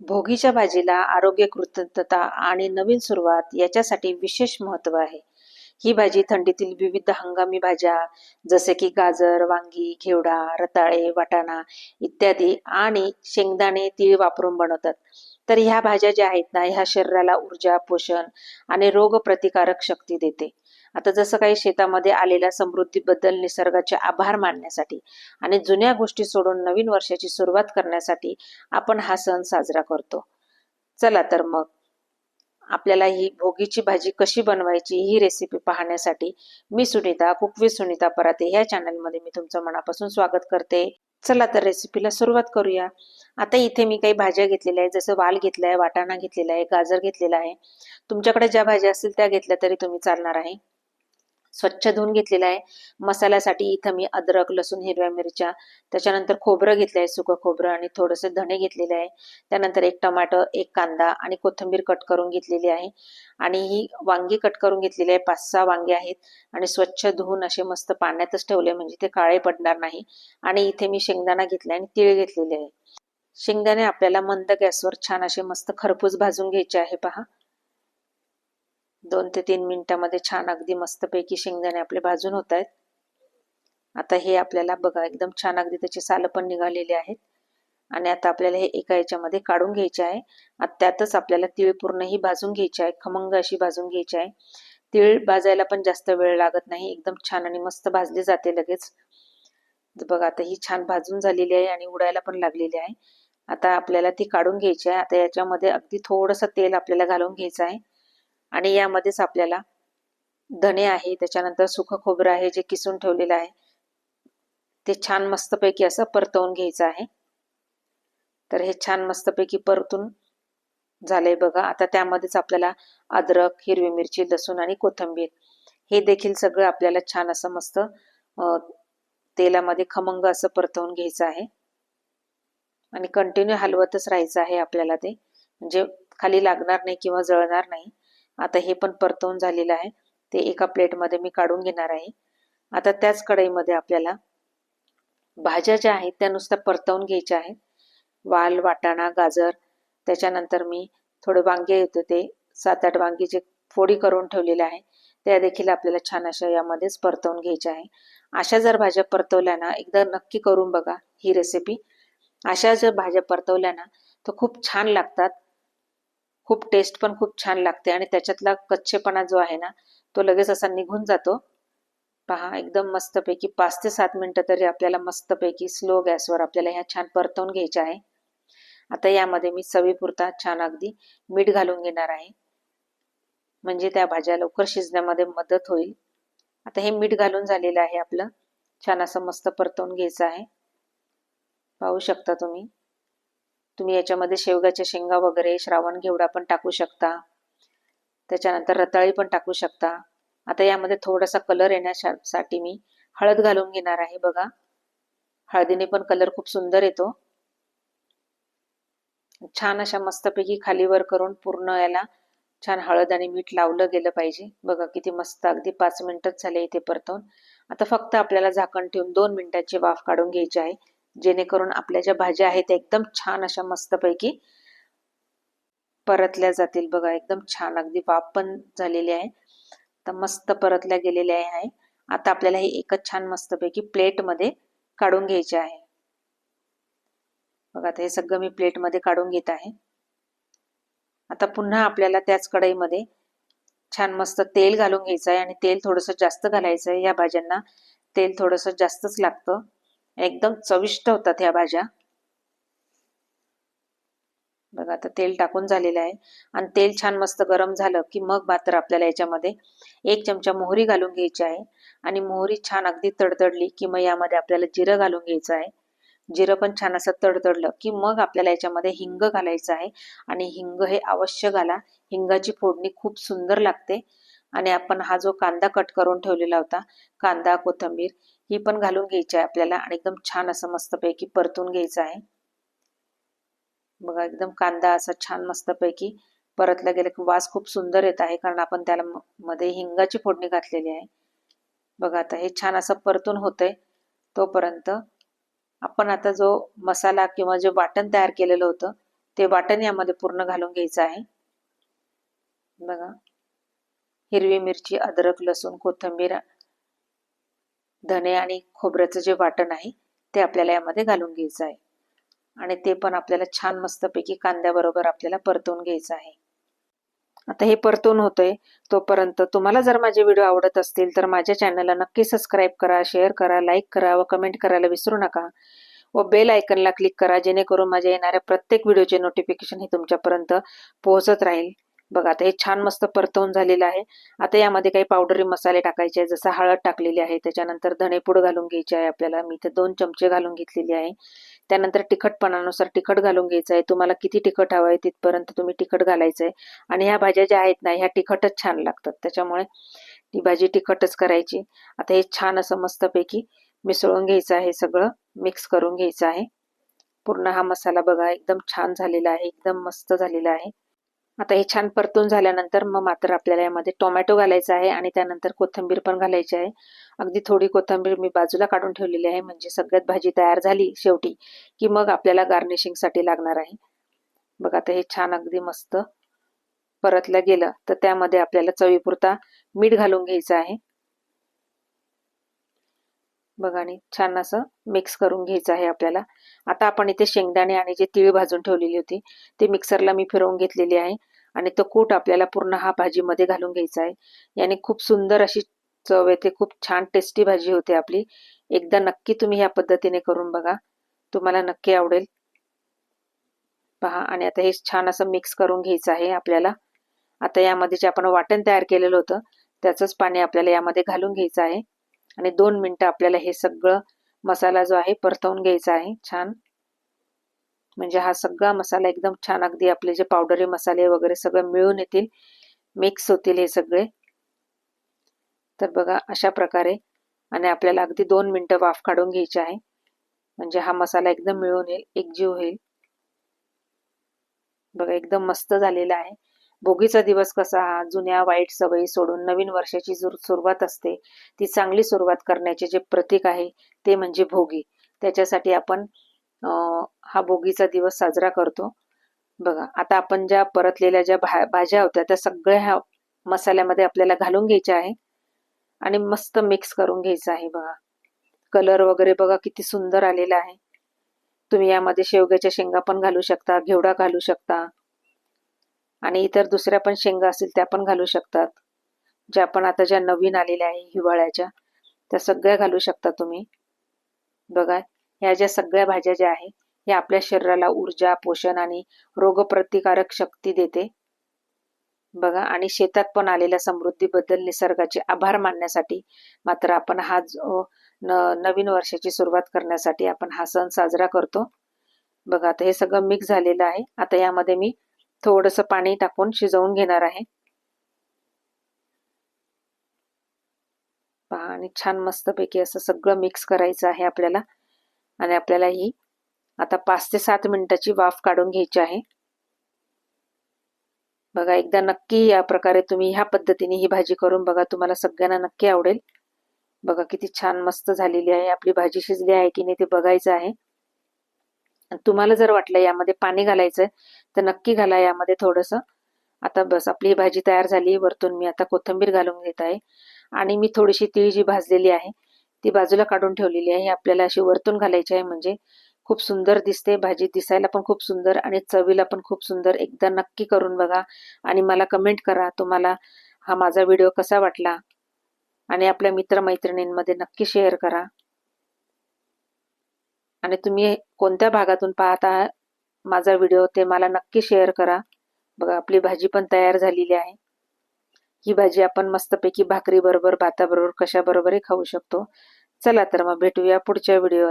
भोगीच्या भाजीला आरोग्य, कृतज्ञता आणि नवीन सुरुवात याच्यासाठी विशेष महत्त्व आहे. ही भाजी थंडीतील विविध हंगामी भाज्या जसे की गाजर, वांगी, घेवडा, रताळे, वाटाणा इत्यादी आणि शेंगदाणे, तीळ वापरून बनवतात. तर ह्या भाज्या ज्या आहेत ना, ह्या शरीराला ऊर्जा, पोषण आणि रोगप्रतिकारक शक्ती देते. आता जसं काही शेतामध्ये आलेल्या समृद्धीबद्दल निसर्गाचे आभार मानण्यासाठी आणि जुन्या गोष्टी सोडून नवीन वर्षाची सुरुवात करण्यासाठी आपण हा सण साजरा करतो. चला तर मग आपल्याला ही भोगीची भाजी कशी बनवायची ही रेसिपी पाहण्यासाठी मी सुनीता, कुक विथ सुनीता पराते ह्या चॅनलमध्ये मी तुमचं मनापासून स्वागत करते. चला तर रेसिपीला सुरुवात करूया. आता इथे मी काही भाज्या घेतलेल्या आहेत, जसं वाल घेतलाय, वाटाणा घेतलेला आहे, गाजर घेतलेला आहे. तुमच्याकडे ज्या भाज्या असतील त्या घेतल्या तरी तुम्ही चालणार आहे. स्वच्छ धुवून घेतलेला आहे. मसाल्यासाठी इथं मी अद्रक, लसूण, हिरव्या मिरच्या, त्याच्यानंतर खोबरं घेतलं आहे, सुकं खोबरं आणि थोडंसं धणे घेतलेले आहे. त्यानंतर एक टमाटर, एक कांदा आणि कोथिंबीर कट करून घेतलेली आहे. आणि ही वांगी कट करून घेतलेली आहे. 5-6 वांगे आहेत आणि स्वच्छ धुवून असे मस्त पाण्यातच ठेवले म्हणजे ते काळे पडणार नाही. आणि इथे मी शेंगदाणा घेतला आणि तीळ घेतलेले आहे. शेंगदाणे आपल्याला मंद गॅसवर छान असे मस्त खरपूस भाजून घ्यायचे आहे पहा. 2 ते 3 मिनिटांमध्ये छान अगदी मस्तपैकी शेंगदाणे आपले भाजून होत आहेत. आता हे आपल्याला बघा एकदम छान अगदी त्याची सालं पण निघालेली आहेत. आणि आता आपल्याला हे एका याच्यामध्ये काढून घ्यायचे आहे. आता त्यातच आपल्याला तीळ पूर्णही भाजून घ्यायची आहे, खमंग अशी भाजून घ्यायची आहे. तीळ भाजायला पण जास्त वेळ लागत नाही, एकदम छान आणि मस्त भाजली जाते लगेच. बघा आता ही छान भाजून झालेली आहे आणि उडायला पण लागलेली आहे. आता आपल्याला ती काढून घ्यायची आहे. आता याच्यामध्ये अगदी थोडंसं तेल आपल्याला घालून घ्यायचं आहे आणि यामध्येच आपल्याला धणे आहे, त्याच्यानंतर सुकं खोबरं आहे जे किसून ठेवलेलं आहे, ते छान मस्तपैकी असं परतवून घ्यायचं आहे. तर हे छान मस्तपैकी परतून झालंय बघा. आता त्यामध्येच आपल्याला अद्रक, हिरवी मिरची, लसूण आणि कोथिंबीर हे देखील सगळं आपल्याला छान असं मस्त तेलामध्ये खमंग असं परतवून घ्यायचं आहे आणि कंटिन्यू हलवतच राहायचं आहे आपल्याला, ते म्हणजे खाली लागणार नाही किंवा जळणार नाही. आता हे पण परतवून झालेलं आहे, ते एका प्लेटमध्ये मी काढून घेणार आहे. आता त्याच कढईमध्ये आपल्याला भाज्या ज्या आहेत त्या नुसत्या परतवून घ्यायच्या आहेत. वाल, वाटाणा, गाजर, त्याच्यानंतर मी थोडे वांगे होते ते 7-8 वांगीचे फोडी करून ठेवलेले आहे, त्या देखील आपल्याला छान अशा यामध्येच परतवून घ्यायच्या आहे. अशा जर भाज्या परतवल्या ना, एकदा नक्की करून बघा ही रेसिपी. अशा जर भाज्या परतवल्या ना तर खूप छान लागतात, खूप टेस्ट पण खूप छान लागते आणि त्याच्यातला कच्चेपणा जो आहे ना तो लगेच असा निघून जातो. पहा एकदम मस्तपैकी 5 ते 7 मिनिटं तरी आपल्याला मस्तपैकी स्लो गॅसवर आपल्याला ह्या छान परतवून घ्यायच्या आहे. आता यामध्ये मी चवीपुरता छान अगदी मीठ घालून घेणार आहे, म्हणजे त्या भाज्या लवकर शिजण्यामध्ये मदत होईल. आता हे मीठ घालून झालेलं आहे आपलं, छान असं मस्त परतवून घ्यायचं आहे. पाहू शकता तुम्ही याच्यामध्ये शेवगाच्या शेंगा वगैरे, श्रावण घेवडा पण टाकू शकता, त्याच्यानंतर रताळी पण टाकू शकता. आता यामध्ये थोडासा कलर येण्यासाठी मी हळद घालून घेणार आहे बघा. हळदीने पण कलर खूप सुंदर येतो. छान अशा मस्तपैकी खालीवर करून पूर्ण याला छान हळद आणि मीठ लावलं गेलं पाहिजे. बघा किती मस्त अगदी 5 मिनिटच झाले इथे परतवून. आता फक्त आपल्याला झाकण ठेवून 2 मिनिटांची वाफ काढून घ्यायची आहे, जेणेकरून आपल्या ज्या भाज्या आहेत त्या एकदम छान अशा मस्तपैकी परतल्या जातील. बघा एकदम छान अगदी वाफ पण झालेली आहे, तर मस्त परतल्या गेलेल्या आहे. आता आपल्याला हे एकच छान मस्तपैकी प्लेटमध्ये काढून घ्यायचे आहे. बघा आता हे सगळं मी प्लेटमध्ये काढून घेत आहे. आता पुन्हा आपल्याला त्याच कढईमध्ये छान मस्त तेल घालून घ्यायचं आहे आणि तेल थोडंसं जास्त घालायचं आहे. या भाज्यांना तेल थोडंसं जास्तच लागतं, एकदम चविष्ट होतात ह्या भाज्या. बघा आता तेल टाकून झालेलं आहे आणि तेल छान मस्त गरम झालं की मग मात्र आपल्याला याच्यामध्ये 1 चमचा मोहरी घालून घ्यायची आहे आणि मोहरी छान अगदी तडतडली की मग यामध्ये आपल्याला जिरं घालून घ्यायचं आहे. जिरं पण छान असं तडतडलं की मग आपल्याला याच्यामध्ये हिंग घालायचं आहे आणि हिंग हे अवश्य घाला. हिंगाची फोडणी खूप सुंदर लागते. आणि आपण हा जो कांदा कट करून ठेवलेला होता, कांदा, कोथिंबीर ही पण घालून घ्यायची आहे आपल्याला आणि एकदम छान असं मस्तपैकी परतून घ्यायचं आहे. बघा एकदम कांदा असा छान मस्तपैकी परतला गेला की वास खूप सुंदर येत आहे, कारण आपण त्याला मध्ये हिंगाची फोडणी घातलेली आहे. बघा आता हे छान असं परतून होतंय. तोपर्यंत आपण आता जो मसाला किंवा जे वाटण तयार केलेलं होतं ते वाटण यामध्ये पूर्ण घालून घ्यायचं आहे. बघा, हिरवी मिरची, अद्रक, लसूण, कोथिंबीर, धने आणि खोबऱ्याचं जे वाटण आहे ते आपल्याला यामध्ये घालून घ्यायचं आहे. आणि ते पण आपल्याला छान मस्तपैकी कांद्याबरोबर आपल्याला परतवून घ्यायचं आहे. आता हे परतून होतंय तोपर्यंत तुम्हाला जर माझे व्हिडिओ आवडत असतील तर माझ्या चॅनलला नक्की सबस्क्राईब करा, शेअर करा, लाईक करा व कमेंट करायला विसरू नका व बेल आयकनला क्लिक करा, जेणेकरून माझ्या येणाऱ्या प्रत्येक व्हिडिओचे नोटिफिकेशन हे तुमच्यापर्यंत पोहोचत राहील. बघा, आता हे छान मस्त परतवून झालेलं आहे. आता यामध्ये काही पावडरी मसाले टाकायचे आहे, जसं हळद टाकलेली आहे, त्याच्यानंतर धनेपूड घालून घ्यायची आहे आपल्याला. मी इथे 2 चमचे घालून घेतलेली आहे. त्यानंतर तिखटपणानुसार तिखट घालून घ्यायचं आहे. तुम्हाला किती तिखट हवं आहे तिथपर्यंत तुम्ही तिखट घालायचं आहे. आणि ह्या भाज्या ज्या आहेत ना, ह्या तिखटच छान लागतात, त्याच्यामुळे ती भाजी तिखटच करायची. आता हे छान असं मस्तपैकी मिसळून घ्यायचं आहे, सगळं मिक्स करून घ्यायचं आहे. पूर्ण हा मसाला बघा एकदम छान झालेला आहे, एकदम मस्त झालेला आहे. आता हे छान परतून झाल्यानंतर मग मात्र आपल्याला यामध्ये टोमॅटो घालायचा आहे आणि त्यानंतर कोथिंबीर पण घालायची आहे. अगदी थोडी कोथिंबीर मी बाजूला काढून ठेवलेली आहे, म्हणजे सगळ्यात भाजी तयार झाली शेवटी की मग आपल्याला गार्निशिंगसाठी लागणार आहे. बघा, आता हे छान अगदी मस्त परतलं गेलं तर त्यामध्ये आपल्याला चवीपुरता मीठ घालून घ्यायचं आहे. बघा, आणि छान असं मिक्स करून घ्यायचं आहे आपल्याला. आता आपण इथे शेंगदाणे आणि जे तीळ भाजून ठेवलेली होती ते मिक्सरला मी फिरवून घेतलेली आहे आणि तो कूट आपल्याला पूर्ण हा भाजीमध्ये घालून घ्यायचा आहे. याने खूप सुंदर अशी चव येते, खूप छान टेस्टी भाजी होते आपली. एकदा नक्की तुम्ही ह्या पद्धतीने करून बघा, तुम्हाला नक्की आवडेल. पहा, आणि आता हे छान असं मिक्स करून घ्यायचं आहे आपल्याला. आता यामध्ये जे आपण वाटण तयार केलेलं होतं त्याचंच पाणी आपल्याला यामध्ये घालून घ्यायचं आहे आणि 2 मिनिटं आपल्याला हे सगळं मसाला जो आहे परतवून घ्यायचा आहे छान. म्हणजे हा सगळा मसाला एकदम छान, अगदी आपले जे पावडरी मसाले वगैरे सगळं मिळून येतील, मिक्स होतील हे सगळे. तर बघा, अशा प्रकारे. आणि आपल्याला अगदी 2 मिनिटं वाफ काढून घ्यायची आहे, म्हणजे हा मसाला एकदम मिळून येईल, एकजीव होईल. बघा, एकदम मस्त झालेला आहे. भोगीचा दिवस कसा हा जुन्या वाईट सवयी सोडून नवीन वर्षाची सुरुवात असते, ती चांगली सुरुवात करण्याचे जे प्रतीक आहे ते म्हणजे भोगी. त्याच्यासाठी आपण हा भोगीचा दिवस साजरा करतो. बघा, आता आपण ज्या परतलेल्या ज्या भाज्या होत्या त्या सगळ्या ह्या मसाल्यामध्ये आपल्याला घालून घ्यायच्या आहे आणि मस्त मिक्स करून घ्यायचं आहे. बघा, कलर वगैरे बघा किती सुंदर आलेला आहे. तुम्ही यामध्ये शेवग्याच्या शेंगा पण घालू शकता, घेवडा घालू शकता आणि इतर दुसऱ्या पण शेंगा असतील त्या पण घालू शकतात. ज्या पण आता ज्या नवीन आलेल्या आहे हिवाळ्याच्या, त्या सगळ्या घालू शकता तुम्ही. बघा, ह्या ज्या सगळ्या भाज्या ज्या आहे ह्या आपल्या शरीराला ऊर्जा, पोषण आणि रोगप्रतिकारक शक्ती देते. बघा, आणि शेतात पण आलेल्या समृद्धीबद्दल निसर्गाचे आभार मानण्यासाठी मात्र आपण हा जो नवीन वर्षाची सुरुवात करण्यासाठी आपण हा सण साजरा करतो. बघा, आता हे सगळं मिक्स झालेलं आहे. आता यामध्ये मी थोडंसं पाणी टाकून शिजवून घेणार आहे. पहा, आणि छान मस्तपैकी असं सगळं मिक्स करायचं आहे आपल्याला. आणि आपल्याला ही आता 5 ते 7 मिनिटाची वाफ काढून घ्यायची आहे. बघा, एकदा नक्की या प्रकारे तुम्ही ह्या पद्धतीने ही भाजी करून बघा, तुम्हाला सगळ्यांना नक्की आवडेल. बघा, किती छान मस्त झालेली आहे आपली भाजी. शिजली आहे की नाही ते बघायचं आहे. तुम्हाला जर वाटलं यामध्ये पाणी घालायचंय तर नक्की घाला यामध्ये थोडंसं. आता बस, आपली भाजी तयार झाली. वरतून मी आता कोथिंबीर घालून घेत आहे आणि मी थोडीशी तीळ जी भाजलेली आहे ती बाजूला काढून ठेवलेली आहे, आपल्याला अशी वरतून घालायची आहे, म्हणजे खूप सुंदर दिसते भाजी, दिसायला पण खूप सुंदर आणि चवीला पण खूप सुंदर. एकदा नक्की करून बघा आणि मला कमेंट करा तुम्हाला हा माझा व्हिडिओ कसा वाटला आणि आपल्या मित्रमैत्रिणींमध्ये नक्की शेअर करा. आणि तुम्ही कोणत्या भागातून पाहता माझा व्हिडिओ ते मला नक्की शेअर करा. बघा, आपली भाजी पण तयार झालेली आहे. ही भाजी आपण मस्तपैकी भाकरी बरोबर, भाताबरोबर, कशाबरोबरही खाऊ शकतो. चला तर मग भेटूया पुढच्या व्हिडिओ.